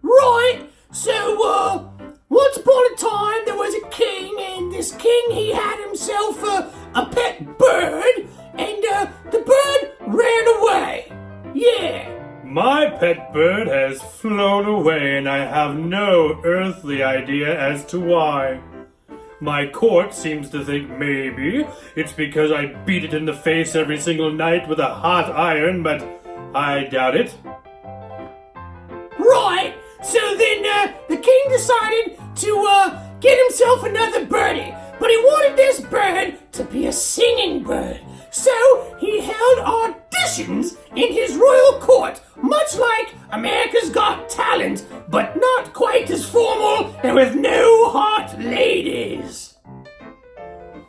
Right, so, once upon a time there was a king, and this king, he had himself a pet bird, and the bird ran away. Yeah. My pet bird has flown away, and I have no earthly idea as to why. My court seems to think maybe it's because I beat it in the face every single night with a hot iron, but I doubt it. Right, so then the king decided to get himself another birdie, but he wanted this bird to be a singing bird. So he held auditions in his royal court, much like America's Got Talent, but not quite as formal and with no hot ladies.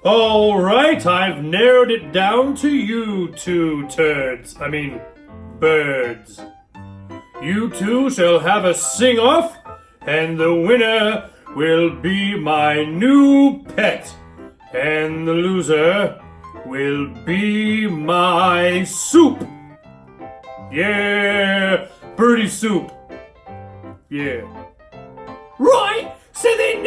All right, I've narrowed it down to you two birds. You two shall have a sing-off, and the winner will be my new pet, and the loser will be my soup. Yeah, birdie soup. Yeah. Right, so then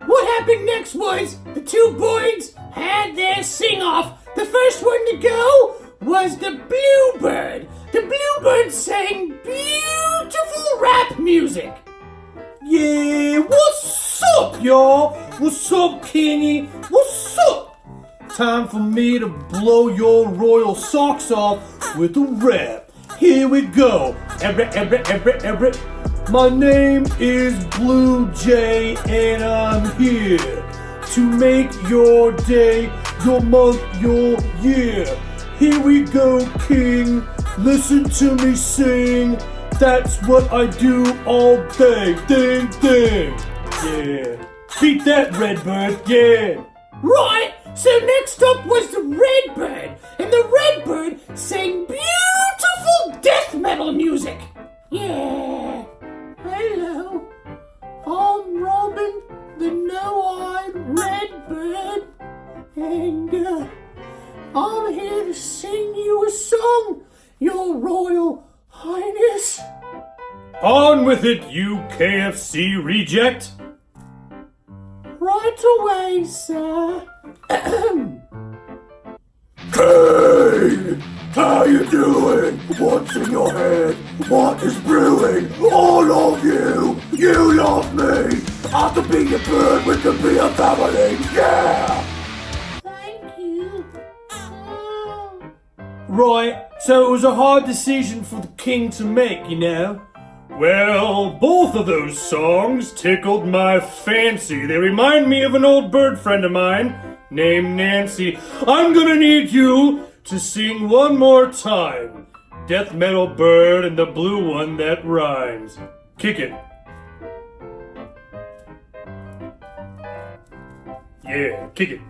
what happened next was the two birds had their sing-off. The first one to go was the bluebird. The bluebird sang beautiful rap music. Yeah, what's up, y'all? What's up, Kenny? What's up? Time for me to blow your royal socks off with a rap. Here we go. Everett. My name is Blue Jay, and I'm here to make your day, your month, your year. Here we go, King. Listen to me sing. That's what I do all day. Ding, ding. Yeah. Beat that, Redbird. Yeah. Right, so next up was the redbird, and the redbird sang beautiful death metal music. Yeah. Hello, I'm Robin, the no-eyed redbird, and I'm here to sing you a song, Your Royal Highness. On with it, you KFC reject. Right away, sir. Hey, how you doing? What's in your head? What is brewing? All of you! You love me! I can be your bird, we can be a family! Yeah! Thank you. Right, so it was a hard decision for the king to make, you know? Well, both of those songs tickled my fancy. They remind me of an old bird friend of mine named Nancy. I'm gonna need you to sing one more time. Death metal bird and the blue one that rhymes. Kick it. Yeah, kick it.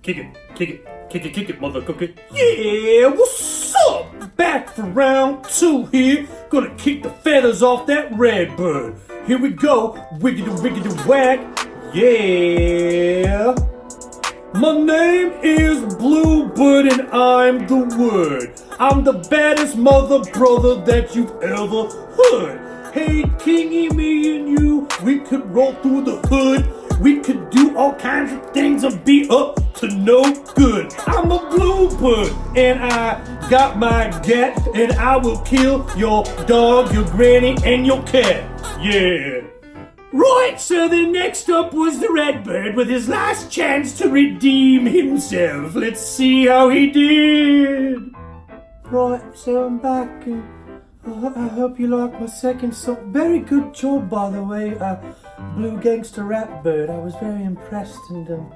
Kick it. Kick it. Kick it, kick it, mother cookie. Yeah, what's up? Back for round 2 here. Gonna kick the feathers off that red bird. Here we go. Wiggity whack. Yeah. My name is Bluebird and I'm the word. I'm the baddest mother brother that you've ever heard. Hey, Kingy, me and you, we could roll through the hood. We could do all kinds of things and be up to no good. I'm a bluebird and I got my gat and I will kill your dog, your granny, and your cat. Yeah. Right, so then next up was the redbird with his last chance to redeem himself. Let's see how he did. Right, so I'm back and I hope you like my second song. Very good job, by the way, Blue Gangster Rap Bird. I was very impressed and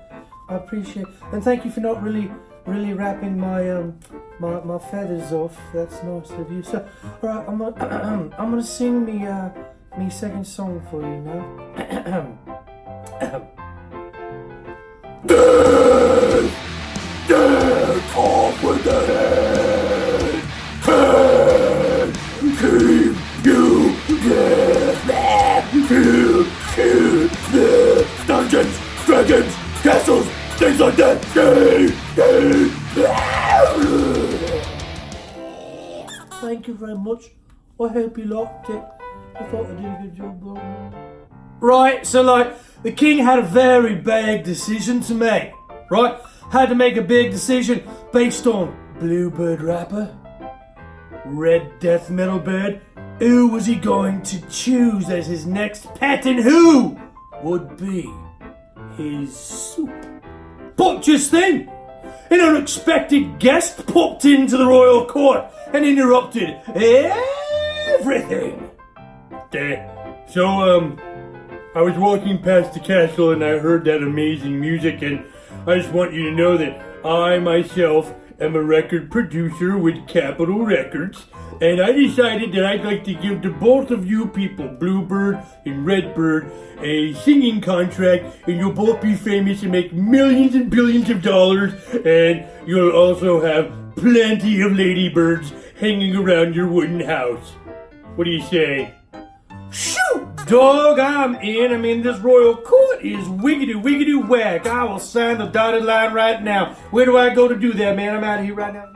I appreciate it. And thank you for not really rapping my feathers off. That's nice of you. So, alright, I'm gonna sing me second song for you now. Dead off with the head. Head, keep you dead. Kill, dungeons, dragons, castles, things like that. thank you very much. I hope you liked it. I thought I did a good job. Right, so like, the king had a very big decision to make, right? Had to make a big decision based on Bluebird Rapper, Red Death Metal Bird. Who was he going to choose as his next pet, and who would be his soup? But just then, an unexpected guest popped into the royal court and interrupted everything. I was walking past the castle and I heard that amazing music, and I just want you to know that I myself am a record producer with Capitol Records, and I decided that I'd like to give to both of you people, Bluebird and Redbird, a singing contract, and you'll both be famous and make millions and billions of dollars, and you'll also have plenty of ladybirds hanging around your wooden house. What do you say? Shoot, dog, I'm in. I mean, this royal court is wiggity whack. I will sign the dotted line right now. Where do I go to do that, man? I'm out of here right now.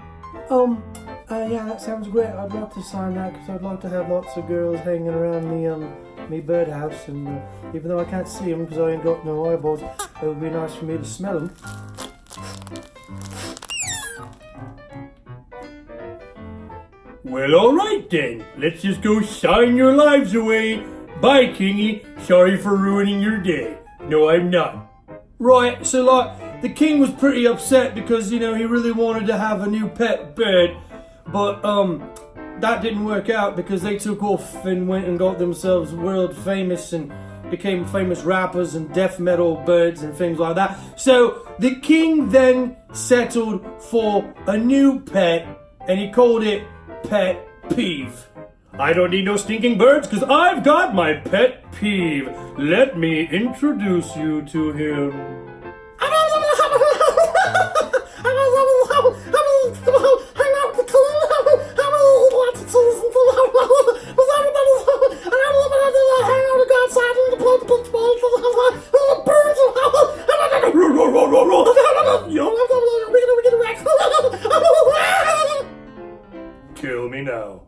Yeah, that sounds great. I'd love to sign that because I'd like to have lots of girls hanging around me birdhouse, and even though I can't see them because I ain't got no eyeballs, it would be nice for me to smell them. Well, alright then. Let's just go sign your lives away. Bye, Kingy. Sorry for ruining your day. No, I'm not. Right, so like, the king was pretty upset because, you know, he really wanted to have a new pet bird, but that didn't work out because they took off and went and got themselves world famous and became famous rappers and death metal birds and things like that. So the king then settled for a new pet, and he called it Pet Peeve. I don't need no stinking birds because I've got my pet peeve. Let me introduce you to him. Kill me now.